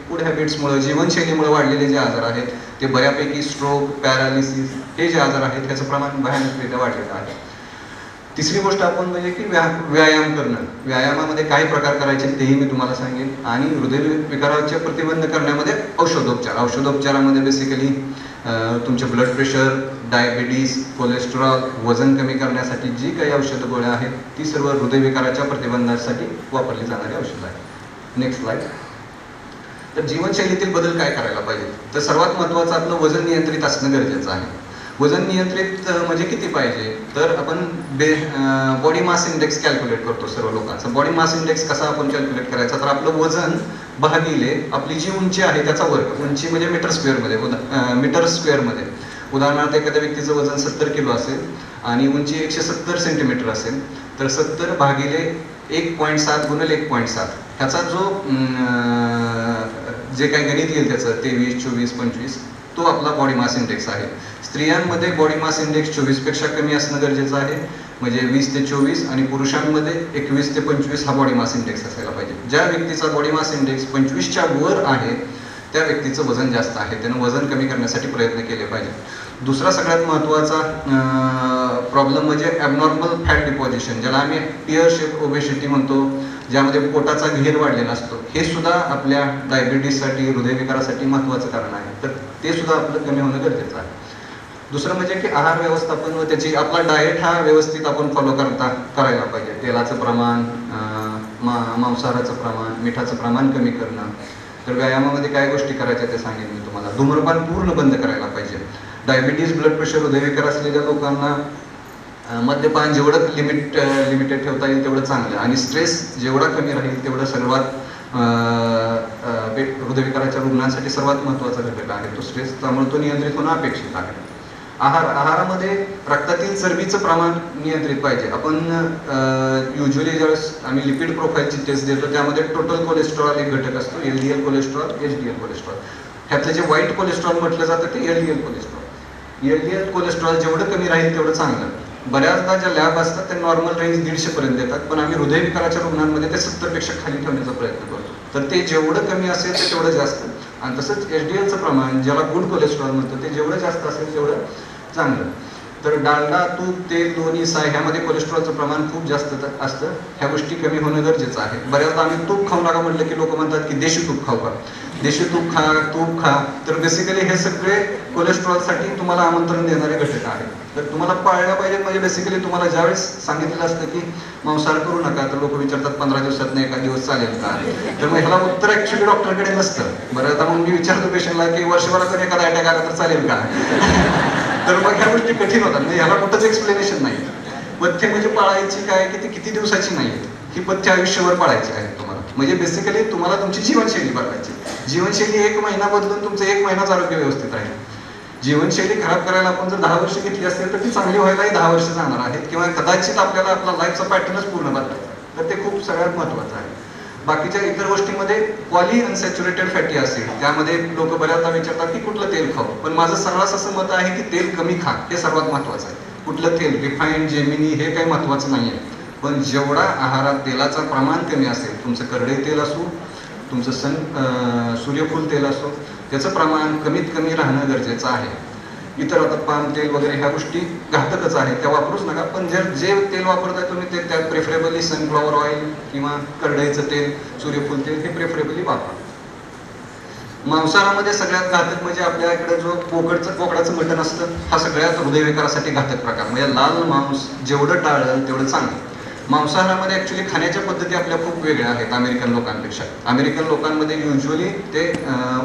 फूड हॅबिट्समुळे, जीवनशैलीमुळे वाढलेले जे आजार आहेत ते बऱ्यापैकी स्ट्रोक, पॅरालिसिस हे जे आजार आहेत ह्याचं प्रमाण भयानकरित्या वाढलेलं आहे. तिसरी गोष्ट आपण म्हणजे की व्यायाम करणं. व्यायामामध्ये काय प्रकार करायचे तेही मी तुम्हाला सांगेन. आणि हृदयविकाराचे प्रतिबंध करण्यामध्ये औषधोपचारामध्ये बेसिकली तुमचे ब्लड प्रेशर, डायबिटीज, कोलेस्ट्रॉल, वजन कमी करण्यासाठी जी काही औषध गोळ्या आहेत ती सर्व हृदयविकाराच्या प्रतिबंधासाठी वापरली जाणारी औषधं आहेत. Next slide. तर जीवनशैलीतील बदल काय करायला पाहिजे, तर सर्वात महत्त्वाचं आपलं वजन नियंत्रित असणं गरजेचं आहे. वजन नियंत्रित म्हणजे किती पाहिजे, तर आपण बॉडी मास इंडेक्स कॅल्क्युलेट करतो सर्व लोकांचा. बॉडी मास इंडेक्स कसा आपण कॅल्क्युलेट करायचा, तर आपलं वजन भागिले आपली जी उंची आहे त्याचा वर्ग. उंची म्हणजे मीटर स्क्वेअरमध्ये, मीटर स्क्वेअरमध्ये. उदाहरणार्थ एखाद्या व्यक्तीचं वजन 70 किलो असेल आणि उंची 170 सेंटीमीटर असेल, तर 70 भागिले 1.7 गुणिले 1.7 ह्याचा जो जे काही गणित येईल त्याचं 23, 24, 25 तो आपला बॉडी मास इंडेक्स आहे. स्त्रियांमध्ये बॉडी मास इंडेक्स 24 पेक्षा कमी असणं गरजेचं आहे, म्हणजे 20 ते 24, आणि पुरुषांमध्ये 21 ते 25 हा बॉडी मास इंडेक्स असायला पाहिजे. ज्या व्यक्तीचा बॉडी मास इंडेक्स 25च्या वर आहे त्या व्यक्तीचं वजन जास्त आहे, त्यानं वजन कमी करण्यासाठी प्रयत्न केले पाहिजे. दुसरा सगळ्यात महत्त्वाचा प्रॉब्लेम म्हणजे ॲबनॉर्मल फॅट डिपॉझिशन, ज्याला आम्ही पिअर शेप ओबेसिटी म्हणतो, ज्यामध्ये पोटाचा घेर वाढलेला असतो. हे सुद्धा आपल्या डायबिटीससाठी, हृदयविकारासाठी महत्त्वाचं कारण आहे, तर ते सुद्धा आपलं कमी होणं गरजेचं आहे. दुसरं म्हणजे की आहार व्यवस्थापन व त्याची आपला डाएट हा व्यवस्थित आपण फॉलो करायला पाहिजे. तेलाचं प्रमाण, मांसाहाराचं प्रमाण, मिठाचं प्रमाण कमी करणं. तर व्यायामामध्ये काय गोष्टी करायच्या ते सांगेन मी तुम्हाला. धूम्रपान पूर्ण बंद करायला पाहिजे. डायबिटीज, ब्लड प्रेशर, हृदयविकार असलेल्या लोकांना मद्यपान जेवढं लिमिटेड ठेवता येईल तेवढं चांगलं, आणि स्ट्रेस जेवढा कमी राहील तेवढं सर्वात हृदयविकाराच्या रुग्णांसाठी सर्वात महत्त्वाचा घटक आहे तो स्ट्रेस. त्यामुळे तो नियंत्रित होणं अपेक्षित आहे. आहारामध्ये रक्तातील चरबीचं प्रमाण नियंत्रित पाहिजे. आपण युजली ज्यावेळेस आम्ही लिपिड प्रोफाईलची टेस्ट देतो त्यामध्ये टोटल कोलेस्ट्रॉल एक घटक असतो, LDL कोलेस्ट्रॉल, HDL कोलेस्ट्रॉल. ह्यातलं जे व्हाईट कोलेस्ट्रॉल म्हटलं जातं ते LDL कोलेस्ट्रॉल. LDL कोलेस्ट्रॉल जेवढं कमी राहील तेवढं चांगलं. बऱ्याचदा ज्या लॅब असतात ते नॉर्मल रेंज 150 पर्यंत देतात, पण आम्ही हृदयविकाराच्या रुग्णांमध्ये ते 70 पेक्षा खाली ठेवण्याचा प्रयत्न करतो. तर ते जेवढं कमी असेल ते तेवढं जास्त. आणि तसंच HDLचं प्रमाण, ज्याला गुड कोलेस्ट्रॉल म्हणतो, ते जेवढं जास्त असेल तेवढं चांगलं. तर डालडा, तूप, तेल, लोणी, साय ह्यामध्ये कोलेस्ट्रॉलचं प्रमाण खूप जास्त असतं. ह्या गोष्टी कमी होणं गरजेचं आहे. बऱ्याचदा आम्ही तूप खाऊ नका म्हटलं की लोक म्हणतात की देशी तूप खाऊ का, देशी तूप खा, तूप खा. तर बेसिकली हे सगळे कोलेस्ट्रॉलसाठी तुम्हाला आमंत्रण देणारे घटक आहेत. तर तुम्हाला पाळल्या पाहिजे. म्हणजे बेसिकली तुम्हाला ज्यावेळेस सांगितलं असतं की मांसाहार करू नका, तर लोक विचारतात 15 दिवसात एका दिवस चालेल का. तर मग ह्याला उत्तर ऍक्च्युली डॉक्टरकडे नसतं. बऱ्याचदा मग मी विचारतो पेशंटला की वर्षभरातून एखादा अटॅक आला तर चालेल का. तर मग ह्या गोष्टी कठीण होतात. म्हणजे ह्याला कुठंच एक्सप्लेनेशन नाही. पथ्य म्हणजे पाळायची काय की ती किती दिवसाची नाही, ही पथ्य आयुष्यभर पाळायची आहे तुम्हाला. म्हणजे बेसिकली तुम्हाला तुमची जीवनशैली बदलायची. जीवनशैली 1 महिना बदलून तुमचं 1 महिनाच आरोग्य व्यवस्थित राहील. जीवनशैली खराब करायला आपण जर 10 वर्ष घेतली असेल तर ती चांगली व्हायलाही 10 वर्ष जाणार आहेत, किंवा कदाचित आपल्याला आपला लाईफचा पॅटर्नच पूर्ण बदलायचा. तर ते खूप सगळ्यात महत्त्वाचं आहे. बाकीच्या इतर गोष्टींमध्ये पॉली अनसॅच्युरेटेड फॅटी ॲसिड, त्यामध्ये लोक बऱ्याचदा विचारतात की कुठलं तेल खाऊ, पण माझं सर्रास असं मत आहे की तेल कमी खा, हे सर्वात महत्त्वाचं आहे. कुठलं तेल, रिफाईंड, जेमिनी, हे काही महत्त्वाचं नाही आहे. पण जेवढा आहारात तेलाचं प्रमाण कमी असेल, तुमचं करडई तेल असो, तुमचं सूर्यफूल तेल असो, त्याचं प्रमाण कमीत कमी राहणं गरजेचं आहे. इतर आता पाम तेल वगैरे ह्या गोष्टी घातकच आहेत, त्या वापरूच नका. पण जे तेल वापरताय तुम्ही ते त्यात प्रेफरेबली सनफ्लॉवर ऑइल किंवा करडईचं तेल, सूर्यफूल तेल हे प्रेफरेबली वापरा. मांसाहारामध्ये सगळ्यात घातक म्हणजे आपल्या इकडे जो बोकडाचं मटण असतं, हा सगळ्यात हृदयविकारासाठी घातक प्रकार. म्हणजे लाल मांस जेवढं टाळलं तेवढं चांगलं. मांसाहारामध्ये ॲक्च्युली खाण्याच्या पद्धती आपल्या खूप वेगळ्या आहेत अमेरिकन लोकांपेक्षा. अमेरिकन लोकांमध्ये युजली ते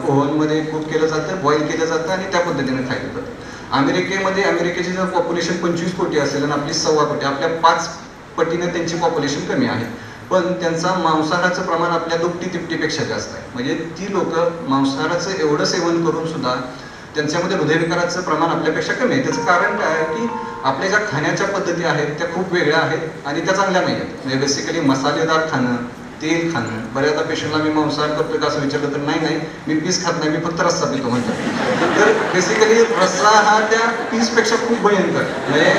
ओव्हनमध्ये कुक केलं जातं, बॉईल केलं जातं आणि त्या पद्धतीने खायला जातं. अमेरिकेची जर पॉप्युलेशन 25 कोटी असेल आणि आपली 1.25 कोटी, आपल्या 5 पटीने त्यांची पॉप्युलेशन कमी आहे, पण त्यांचा मांसाहाराचं प्रमाण आपल्या दुपटी-तिपटीपेक्षा जास्त आहे. म्हणजे ती लोक मांसाहाराचं एवढं सेवन करून सुद्धा त्यांच्यामध्ये हृदयविकाराचं प्रमाण आपल्यापेक्षा कमी आहे. त्याचं कारण काय आहे की आपल्या ज्या खाण्याच्या पद्धती आहेत त्या खूप वेगळ्या आहेत आणि त्या चांगल्या नाही आहेत. म्हणजे बेसिकली मसालेदार खाणं, तेल खाणं. बऱ्याचदा पेशंटला मी मांसाहार करतोय का असं विचारलं तर नाही, मी पीस खात नाही, मी फक्त रस्सा पितो म्हणतात. तर बेसिकली रस्सा हा त्या पीसपेक्षा खूप भयंकर. म्हणजे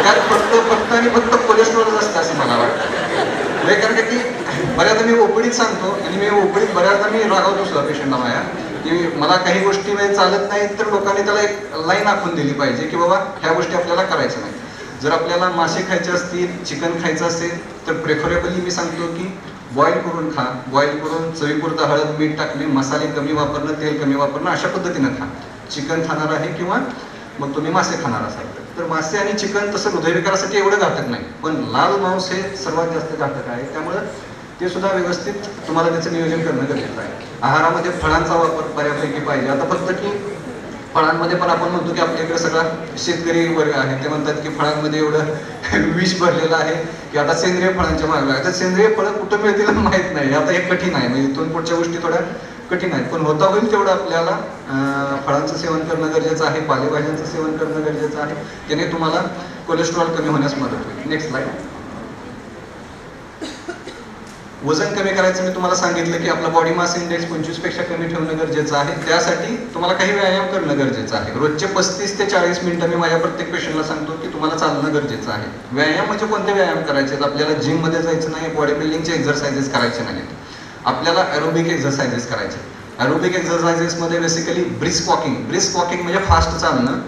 त्यात फक्त कोलेस्ट्रॉल असतं असं मला वाटतं. म्हणजे कारण की बऱ्याचदा मी ओपीडीत सांगतो आणि मी ओपीडीत बऱ्याचदा मी रागावतो सुद्धा पेशंटला माझ्या, की मला काही गोष्टी चालत नाहीत, तर लोकांनी त्याला एक लाईन आखून दिली पाहिजे की बाबा ह्या गोष्टी आपल्याला करायच्या नाही. जर आपल्याला मासे खायचे असतील, चिकन खायचं असेल, तर प्रेफरेबली मी सांगतो की बॉईल करून खा. बॉईल करून चवीपुरता हळद, मीठ टाकले, मसाले कमी वापरणं, तेल कमी वापरणं, अशा पद्धतीनं खा. चिकन खाणार आहे किंवा मग तुम्ही मासे खाणार असाल तर मासे आणि चिकन तसं हृदयविकारासाठी एवढं घातक नाही, पण लाल मांस हे सर्वात जास्त घातक आहे. त्यामुळे ते सुद्धा व्यवस्थित तुम्हाला त्याचं नियोजन करणं गरजेचं आहे. आहारामध्ये फळांचा वापर बऱ्यापैकी पाहिजे. आता फक्त की फळांमध्ये पण आपण म्हणतो की आपल्याकडे सगळा शेतकरी वर्ग आहे, ते म्हणतात की फळांमध्ये एवढं विष भरलेलं आहे की आता सेंद्रिय फळांच्या मागला आहे. तर सेंद्रिय फळं कुठं मिळतील माहित नाही, आता हे कठीण आहे, म्हणजे इथून पुढच्या गोष्टी थोड्या कठीण आहेत, पण होता होईल तेवढं आपल्याला फळांचं सेवन करणं गरजेचं आहे, पालेभाज्यांचं सेवन करणं गरजेचं आहे, त्याने तुम्हाला कोलेस्ट्रॉल कमी होण्यास मदत होईल. Next slide. वजन कमी करायचं मी तुम्हाला सांगितलं की आपला बॉडी मास इंडेक्स 25 पेक्षा कमी ठेवणं गरजेचं आहे. त्यासाठी तुम्हाला काही व्यायाम करणं गरजेचं आहे. रोजचे 35 ते 40 मिनिटं मी माझ्या प्रत्येक पेशंटला सांगतो की तुम्हाला चालणं गरजेचं आहे. व्यायाम म्हणजे कोणते व्यायाम करायचे? आपल्याला जिम मध्ये जायचं नाही, बॉडी बिल्डिंगचे एक्सरसाइजेस करायचे नाहीत, आपल्याला एरोबिक एक्सरसाइजेस करायचे. एरोबिक एक्सरसाइजेस मध्ये बेसिकली ब्रिस्क वॉकिंग म्हणजे फास्ट चालणं,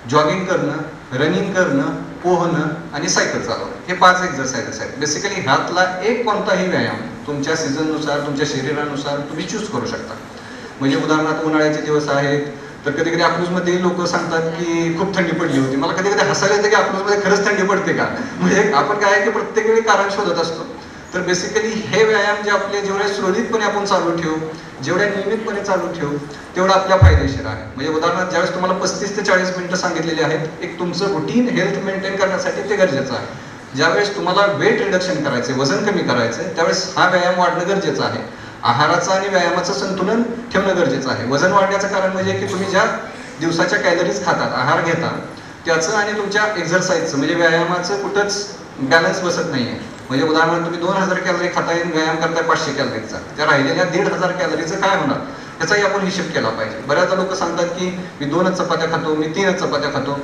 जॉगिंग करणं, रनिंग करणं, पोहणं आणि सायकल चालवणं, हे 5 एक्सरसाइजेस आहेत. बेसिकली ह्यातला एक कोणताही व्यायाम तुमच्या सीझननुसार, तुमच्या शरीरानुसार तुम्ही चूज करू शकता. म्हणजे उदाहरणार्थ उन्हाळ्याचे दिवस आहेत तर कधी कधी अकलूजमध्ये लोक सांगतात की खूप थंडी पडली होती. मला कधी कधी हसायला येतं की अकलूजमध्ये खरंच थंडी पडते का? म्हणजे आपण काय की प्रत्येक वेळी कारण शोधत असतो. तर बेसिकली हे व्यायाम जे आपले जेवढे सुरळीतपणे आपण चालू ठेवू, जेवढ्या नियमितपणे चालू ठेवू, तेवढं आपल्या फायदेशीर आहे. म्हणजे उदाहरणार्थ ज्यावेळेस तुम्हाला 35 ते 40 मिनिटं सांगितलेली आहेत, एक तुमचं रुटीन हेल्थ मेंटेन करण्यासाठी ते गरजेचं आहे. ज्यावेळेस तुम्हाला वेट रिडक्शन करायचे, वजन कमी करायचे, त्यावेळेस हा व्यायाम वाढणं गरजेचं आहे. आहाराचं आणि व्यायामाचं संतुलन ठेवणं गरजेचं आहे. वजन वाढण्याचं कारण म्हणजे की तुम्ही ज्या दिवसाच्या कॅलरीज खातात, आहार घेता, त्याचं आणि तुमच्या एक्सरसाइजचं म्हणजे व्यायामाचं कुठंच बॅलन्स बसत नाहीये. म्हणजे उदाहरणार्थ तुम्ही 2000 कॅलरी खाताय, व्यायाम करताय 500 कॅलरीचा, त्या राहिलेल्या 1500 कॅलरीचं काय होणार याचाही आपण हिशोब केला पाहिजे. बऱ्याचदा लोक सांगतात की मी 2च चपात्या खातो, मी 3च चपात्या खातो.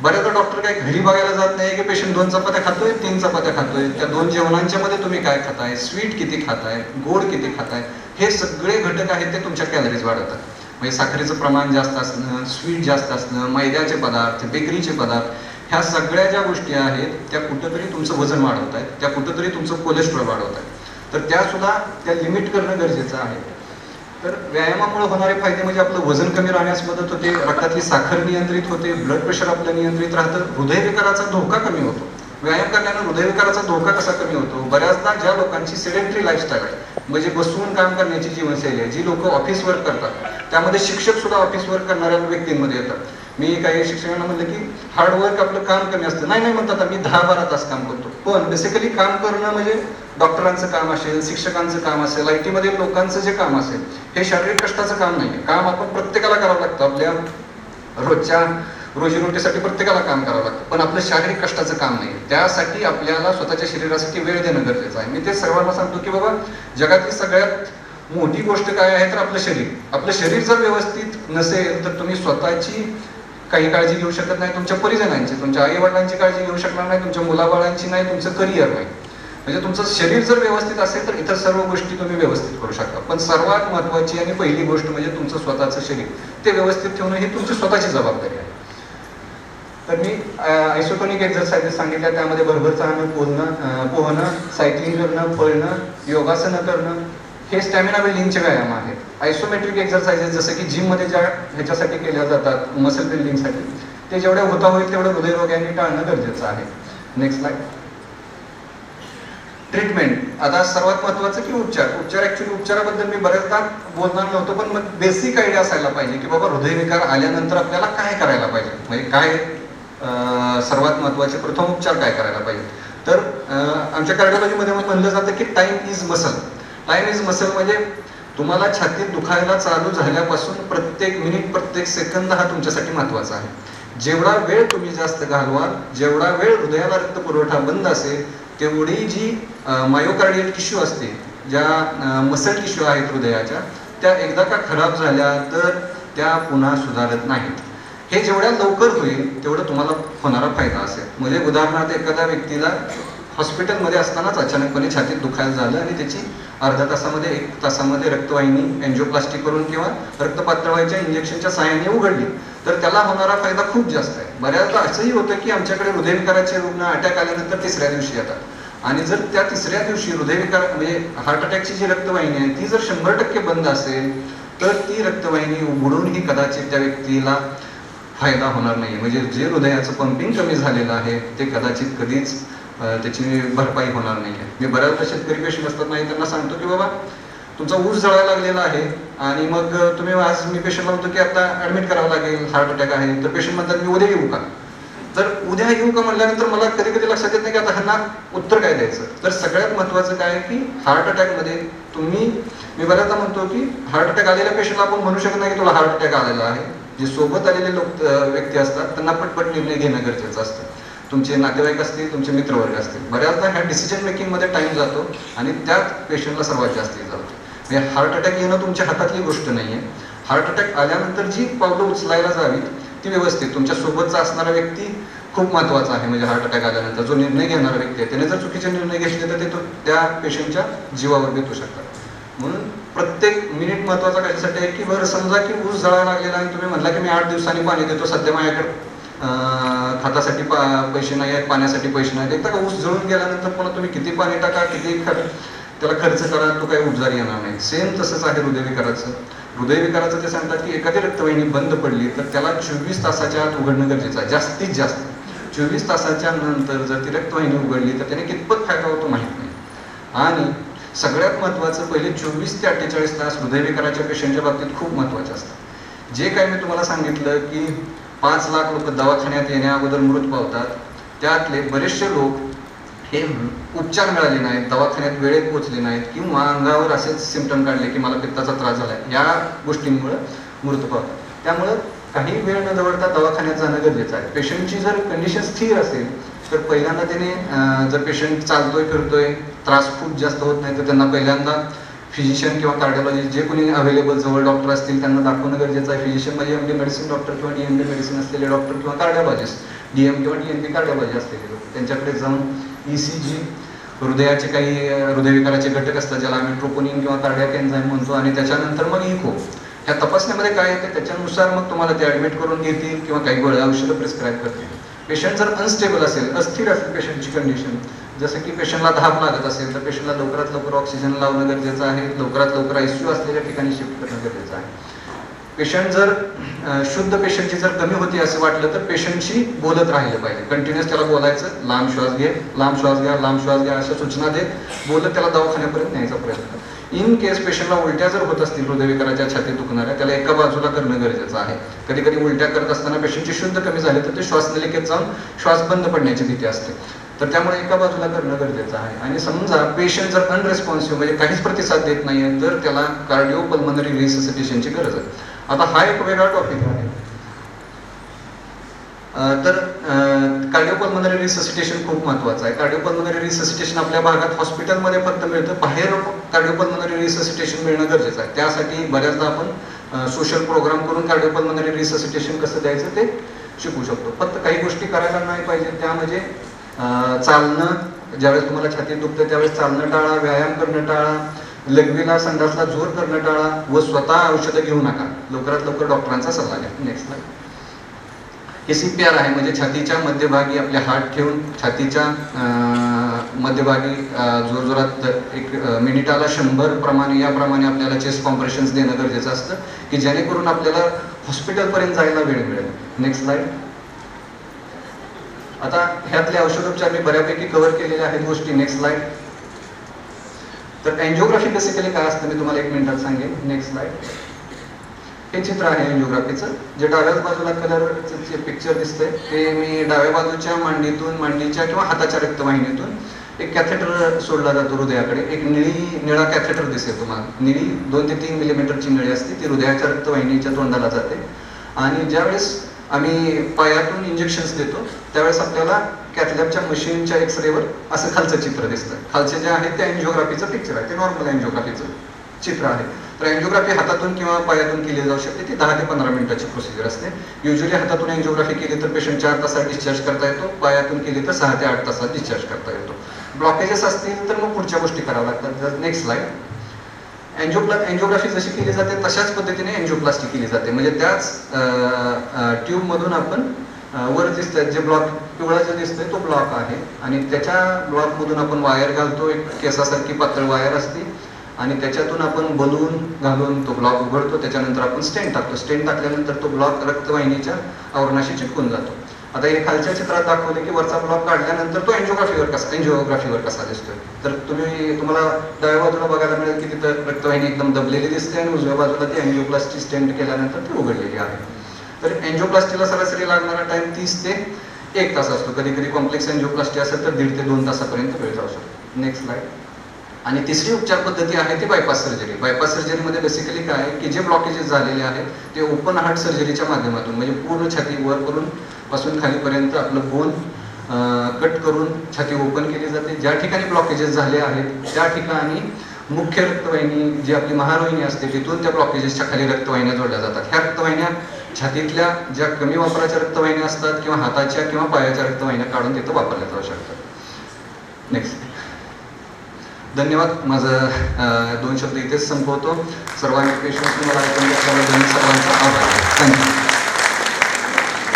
बऱ्याचदा डॉक्टर काय घरी बघायला जात नाही की पेशंट 2 चपात्या खातोय, 3 चपात्या खातोय, त्या 2 जेवणांच्या मध्ये तुम्ही काय खाताय, स्वीट किती खाताय, गोड किती खाताय, हे सगळे घटक आहेत ते तुमच्या कॅलरीज वाढवतात. म्हणजे साखरेचं प्रमाण जास्त असणं, स्वीट जास्त असणं, मैद्याचे पदार्थ, बेकरीचे पदार्थ, ह्या सगळ्या ज्या गोष्टी आहेत त्या कुठंतरी तुमचं वजन वाढवत आहेत, त्या कुठंतरी तुमचं कोलेस्ट्रॉल वाढवत आहेत. तर त्या सुद्धा त्या लिमिट करणं गरजेचं आहे. तर व्यायामामुळे होणारे फायदे म्हणजे आपलं वजन कमी राहण्यास मदत होते, रक्तातली साखर नियंत्रित होते, ब्लड प्रेशर आपलं नियंत्रित राहतं, हृदयविकाराचा धोका कमी होतो. व्यायाम करण्यानं हृदयविकाराचा धोका कसा कमी होतो? बऱ्याचदा ज्या लोकांची सेडेंटरी लाईफस्टाईल आहे, म्हणजे बसून काम करण्याची जीवनशैली आहे, जी लोक ऑफिस वर्क करतात, त्यामध्ये शिक्षक सुद्धा ऑफिस वर्क करणाऱ्या व्यक्तींमध्ये येतात. मी काही शिक्षकांना म्हणलं की हार्डवर्क आपलं काम कमी असतं. नाही म्हणतात मी 10-12 तास काम करतो. पण बेसिकली काम करणं म्हणजे डॉक्टरांचं काम असेल, शिक्षकांचं काम असेल, IT मध्ये लोकांचं जे काम असेल, हे शारीरिक कष्टाचं काम नाही. काम आपण प्रत्येकाला करावं लागतं, आपल्या रोजच्या रोजीरोटीसाठी प्रत्येकाला काम करावं लागतं, पण आपलं शारीरिक कष्टाचं काम नाही. त्यासाठी आपल्याला स्वतःच्या शरीरासाठी वेळ देणं गरजेचं आहे. मी ते सर्वांना सांगतो की बाबा जगातली सगळ्यात मोठी गोष्ट काय आहे तर आपलं शरीर. आपलं शरीर जर व्यवस्थित नसेल तर तुम्ही स्वतःची काही काळजी घेऊ शकत नाही, तुमच्या परिजनांची, तुमच्या आई वडिलांची काळजी घेऊ शकणार नाही, तुमच्या मुलाबाळांची नाही, तुमचं करिअर नाही. म्हणजे तुमचं शरीर जर व्यवस्थित असेल तर इतर सर्व गोष्टी तुम्ही व्यवस्थित करू शकता. पण सर्वात महत्त्वाची आणि पहिली गोष्ट म्हणजे तुमचं स्वतःचं शरीर ते व्यवस्थित ठेवणं ही तुमची स्वतःची जबाबदारी आहे. तर मी आयसोटोनिक एक्सरसाइजेस सांगितल्या, त्यामध्ये भरभर चालणं, पोहणं, सायकलिंग करणं, पळणं, योगासनं करणं, हे स्टॅमिना बिल्डिंगचे व्यायाम आहेत. आयसोमेट्रिक एक्सरसाइजेस जसं की जिम मध्ये ज्या ह्याच्यासाठी केल्या जातात मसल बिल्डिंगसाठी, ते जेवढ्या होता होईल तेवढं हृदयरोगांनी टाळणं गरजेचं आहे. Next slide. ट्रीटमेंट. आता सर्वात महत्त्वाचं की उपचार ऍक्च्युली उपचाराबद्दल मी बऱ्याचदा बोलणार नव्हतो, पण मग बेसिक आयडिया असायला पाहिजे की बाबा हृदयविकार आल्यानंतर आपल्याला काय करायला पाहिजे, म्हणजे काय सर्वात महत्त्वाचे प्रथम उपचार काय करायला पाहिजे. तर आमच्या कार्डिओलॉजीमध्ये म्हणलं जातं की time is muscle. Time is muscle म्हणजे तुम्हाला छातीत दुखायला चालू झाल्यापासून प्रत्येक मिनिट, प्रत्येक सेकंद हा तुमच्यासाठी महत्त्वाचा आहे. जेवढा वेळ तुम्ही जास्त घालवाल, जेवढा वेळ हृदयाला रक्तपुरवठा बंद असेल, तेवढी जी मायोकार्डियल टिश्यू असते, ज्या मसल टिश्यू आहेत हृदयाच्या, त्या एकदा का खराब झाल्या तर त्या पुन्हा सुधारत नाहीत. हे जेवढ्या लवकर होईल तेवढं तुम्हाला होणारा फायदा असेल. म्हणजे उदाहरणार्थ एखाद्या व्यक्तीला हॉस्पिटलमध्ये असतानाच अचानकपणे छातीत दुखायला झालं आणि त्याची अर्ध्या तासामध्ये 1 तासामध्ये रक्तवाहिनी एन्जिओप्लास्टी करून किंवा रक्त पातळवायच्या इंजेक्शनच्या सहाय्याने उघडली तर त्याला होणारा फायदा खूप जास्त आहे. बऱ्याचदा असंही होतं की आमच्याकडे हृदयविकाराचे रुग्ण अटॅक आल्यानंतर 3ऱ्या दिवशी येतात आणि जर त्या 3ऱ्या दिवशी हृदयविकार म्हणजे हार्ट अटॅकची जी रक्तवाहिनी आहे ती जर 100% बंद असेल तर ती रक्तवाहिनी उघडूनही कदाचित त्या व्यक्तीला फायदा होणार नाही. म्हणजे जे हृदयाचं पंपिंग कमी झालेलं आहे ते कदाचित कधीच त्याची भरपाई होणार नाही आहे. मी बऱ्याचदा शेतकरी पेशंट असतात नाही त्यांना सांगतो की बाबा तुमचा ऊस जळायला लागलेला आहे आणि मग तुम्ही आज मी पेशंटला म्हणतो की आता ऍडमिट करावं लागेल, हार्ट अटॅक आहे, तर पेशंट म्हणतात मी उद्या येऊ का? तर उद्या येऊ का म्हणल्यानंतर मला कधी कधी लक्षात येत नाही की आता ह्यांना उत्तर काय द्यायचं. तर सगळ्यात महत्वाचं काय की हार्ट अटॅकमध्ये तुम्ही, मी बऱ्याचदा म्हणतो की हार्ट अटॅक आलेल्या पेशंटला आपण म्हणू शकत नाही की तुला हार्ट अटॅक आलेला आहे. जे सोबत आलेले व्यक्ती असतात त्यांना पटपट निर्णय घेणं गरजेचं असतं. तुमचे नातेवाईक असतील, तुमचे मित्रवर्ग असतील, बऱ्याचदा ह्या डिसिजन मेकिंग मध्ये टाइम जातो आणि त्यात पेशंटला सर्वात जास्त जातो. म्हणजे हार्ट अटॅक येणं तुमच्या हातातली गोष्ट नाहीये. हार्ट अटॅक आल्यानंतर जी पावलं उचलायला जावीत ती व्यवस्थित, तुमच्या सोबतचा असणारा व्यक्ती खूप महत्वाचा आहे. म्हणजे हार्ट अटॅक आल्यानंतर जो निर्णय घेणारा व्यक्ती आहे त्याने जर चुकीचे निर्णय घेतले तर ते त्या पेशंटच्या जीवावर बेतू शकतात. म्हणून प्रत्येक मिनिट महत्वाचा कशासाठी आहे की बरं समजा की ऊस जळायला लागलेला आहे, तुम्ही म्हटला की मी 8 दिवसांनी पाणी देतो, सध्या माझ्याकडे खतासाठी पैसे नाही आहेत, पाण्यासाठी पैसे नाहीत. एकदा का ऊस जळून गेल्यानंतर पुन्हा तुम्ही किती पाणी टाका, किती त्याला खर्च करा, तो काही उपजार येणार नाही. सेम तसंच आहे हृदयविकाराचं. हृदयविकाराचं ते सांगतात की एखादी रक्तवाहिनी बंद पडली तर त्याला 24 तासाच्या आत उघडणं गरजेचं आहे, जास्तीत जास्त. 24 तासाच्या नंतर जर ती रक्तवाहिनी उघडली तर त्याने कितपत फायदा होतो माहित नाही. आणि सगळ्यात महत्वाचं पहिले 24 ते 48 तास हृदयविकाराच्या पेशंटच्या बाबतीत खूप महत्वाचे असतात. जे काही मी तुम्हाला सांगितलं की 5 लाख लोक दवाखान्यात येण्या अगोदर मृत पावतात, त्यातले बरेचसे लोक हे उपचार मिळाले नाहीत, दवाखान्यात वेळेत पोहोचले नाहीत किंवा अंगावर असेच सिम्पटम काढले की मला पित्ताचा त्रास झालाय, या गोष्टींमुळे मृत पावतात. त्यामुळं काही वेळ न दवडता दवाखान्यात जाणं गरजेचं आहे. पेशंटची जर कंडिशन स्थिर असेल तर पहिल्यांदा त्याने, जर पेशंट चालतोय फिरतोय, त्रास खूप जास्त होत नाही, तर त्यांना पहिल्यांदा फिजिशियन किंवा कार्डिओलॉजिस्ट जे कोणी अवेलेबल जवळ डॉक्टर असतील त्यांना दाखवणं गरजेचं आहे. फिजिशियन म्हणजे एमडी मेडिसिन डॉक्टर किंवा डीएमडी मेडिसिन असलेले डॉक्टर किंवा कार्डिओलॉजिस्ट, डीएम किंवा डीएमपी कार्डिओलॉजी असलेले लोक, त्यांच्याकडे जाऊन ईसीजी, हृदयाचे काही हृदयविकाराचे घटक असतात ज्याला आम्ही ट्रोपोनिन किंवा कार्डियाक एन्झाइम म्हणतो, आणि त्याच्यानंतर मग इको, ह्या तपासण्यामध्ये काय येते त्याच्यानुसार मग तुम्हाला ते ऍडमिट करून घेतील किंवा काही गोळ्या औषधं प्रिस्क्राईब करतील. पेशंट जर अनस्टेबल असेल, अस्थिर असेल पेशंटची कंडिशन, जसं की पेशंटला धाप लागत असेल तर पेशंटला लवकरात लवकर ऑक्सिजन लावणं गरजेचं आहे, लवकरात लवकर आयसीयू असलेल्या ठिकाणी शिफ्ट करणं गरजेचं आहे. पेशंट जर शुद्ध पेशंटची जर कमी होती असं वाटलं तर पेशंटशी बोलत राहिलं पाहिजे. कंटिन्युअस त्याला बोलायचं, लांब श्वास घे, लांब श्वास घ्या, लांब श्वास घ्या, अशा सूचना देत बोलत त्याला दवाखान्यापर्यंत न्यायचा प्रयत्न करा. इन केस पेशंटला उलट्या जर होत असतील हृदयविकाराच्या छातीत दुखणाऱ्या, त्याला एका बाजूला करणं गरजेचं आहे. कधी कधी उलट्या करत असताना पेशंटची शुद्ध कमी झाली तर ते श्वासनलिकेत जाऊन श्वास बंद पडण्याची भीती असते, तर त्यामुळे एका बाजूला करणं गरजेचं आहे. आणि समजा पेशंट जर अनरेस्पॉन्सिव्ह म्हणजे काहीच प्रतिसाद देत नाहीये तर त्याला कार्डिओपल्मनरी रिससिटेशनची गरज आहे. आता हा एक वेगळा टॉपिक आहे. तर कार्डिओपल्मनरी रिससिटेशन खूप महत्वाचं आहे. कार्डिओपल्मनरी रिससिटेशन आपल्या भागात हॉस्पिटलमध्ये फक्त मिळतं, बाहेर कार्डिओपल्मनरी रिससिटेशन मिळणं गरजेचं आहे. त्यासाठी बऱ्याचदा आपण सोशल प्रोग्राम करून कार्डिओपल्मनरी रिससिटेशन कसं द्यायचं ते शिकू शकतो. फक्त काही गोष्टी करायला नाही पाहिजे, त्या म्हणजे चालणं, ज्यावेळेस तुम्हाला छातीत दुखतं त्यावेळेस चालणं टाळा, व्यायाम करणं टाळा, लघवीला संडासला जोर करणं टाळा व स्वतः औषधं घेऊ नका. लवकरात लवकर डॉक्टरांचा सल्ला घ्या. Next slide. हे CPR आहे, म्हणजे छातीच्या मध्यभागी आपले हात ठेवून छातीच्या मध्यभागी जोरजोरात एक मिनिटाला 100 प्रमाणे याप्रमाणे आपल्याला चेस्ट कॉम्प्रेशन्स देणं गरजेचं असतं की जेणेकरून आपल्याला हॉस्पिटलपर्यंत जायला वेळ मिळेल. Next slide. आता ह्यातले औषधोपचार मी बऱ्यापैकी कव्हर केलेल्या आहेत गोष्टी. Next slide. तर एंजिओग्राफी बेसिकली काय असतं मी तुम्हाला 1 मिनिटात सांगेन. Next slide. हे चित्र आहे एंजिओग्राफीचं, जे डाव्या बाजूला कलरचं जे पिक्चर दिसतंय ते मी डाव्या बाजूच्या मांडीच्या किंवा हाताच्या रक्तवाहिनीतून एक कॅथेटर सोडला जातो हृदयाकडे. एक निळा कॅथेटर दिसेल तुम्हाला, निळी 2 ते 3 मिलीमीटरची नळी असते, ती हृदयाच्या रक्तवाहिनीच्या तोंडाला जाते. आणि ज्यावेळेस आम्ही पायातून इंजेक्शन्स देतो त्यावेळेस आपल्याला कॅथलॅबच्या मशीनच्या एक्सरेवर असं खालचं चित्र दिसतं. खालचे जे आहे ते एंजिओग्राफीचं पिक्चर आहे, ते नॉर्मल एंजिओग्राफीचं चित्र आहे. तर एंजिओग्राफी हातातून किंवा पायातून केली जाऊ शकते, ती 10 ते 15 मिनिटाची प्रोसिजर असते. युजली हातातून एंजिओग्राफी केली तर पेशंट 4 तासात डिस्चार्ज करता येतो, पायातून केली तर 6 ते 8 तासात डिस्चार्ज करता येतो. ब्लॉकेजेस असतील तर मग पुढच्या गोष्टी कराव्या लागतात. Next slide. एंजिओग्राफी जशी केली जाते तशाच पद्धतीने एंजिओप्लास्टी केली जाते, म्हणजे त्याच ट्यूब मधून आपण वर दिसतंय जे ब्लॉक पिवळा जे दिसतोय तो ब्लॉक आहे आणि त्याच्या ब्लॉक मधून आपण वायर घालतो, एक केसासारखी पातळ वायर असते आणि त्याच्यातून आपण बलून घालून तो ब्लॉक उघडतो. त्याच्यानंतर आपण स्टेंट टाकतो. स्टेंट टाकल्यानंतर तो ब्लॉक रक्तवाहिनीच्या आवरणाशी चिटकून जातो आता हे खालच्या चित्रात दाखवले की वरचा ब्लॉक काढल्यानंतर तो एंजिओग्राफीवर कसा दिसतोय. तर तुम्हाला डाव्या बाजूला बघायला मिळेल की तिथं रक्तवाहिनी एकदम दबलेली दिसते आणि उजव्या बाजूला ती एंजिओप्लास्टी स्टेंट केल्यानंतर ती उघडलेली आहे. तर एंजिओप्लास्टीला सरासरी लागणारा टाइम 30 ते 1 तास असतो. कधी कधी कॉम्प्लेक्स एंजिओप्लास्टी असेल तर 1.5 ते 2 तासापर्यंत वेळ जाऊ शकतो. Next slide. आणि तिसरी उपचार पद्धती आहे ती बायपास सर्जरी. बायपास सर्जरीमध्ये बेसिकली काय आहे की जे ब्लॉकेजेस झालेले आहेत ते ओपन हार्ट सर्जरीच्या माध्यमातून म्हणजे पूर्ण छाती वर करून पासून खालीपर्यंत आपलं बोन कट करून छाती ओपन केली जाते. ज्या ठिकाणी ब्लॉकेजेस झाले आहेत त्या ठिकाणी मुख्य रक्तवाहिनी जी आपली महारोहिणी असते तिथून त्या ब्लॉकेजेसच्या खाली रक्तवाहिन्या जोडल्या जातात. ह्या रक्तवाहिन्या छातीतल्या ज्या कमी वापराच्या रक्तवाहिन्या असतात किंवा हाताच्या किंवा पायाच्या रक्तवाहिन्या काढून तिथं वापरल्या जाऊ शकतात. नेक्स्ट. धन्यवाद. माझं 2 शब्द इथेच संपवतो. सर्वांनी पेशन्सने मला ऐकून घेतल्याबद्दल सर्वांचा आभार. थँक्यू.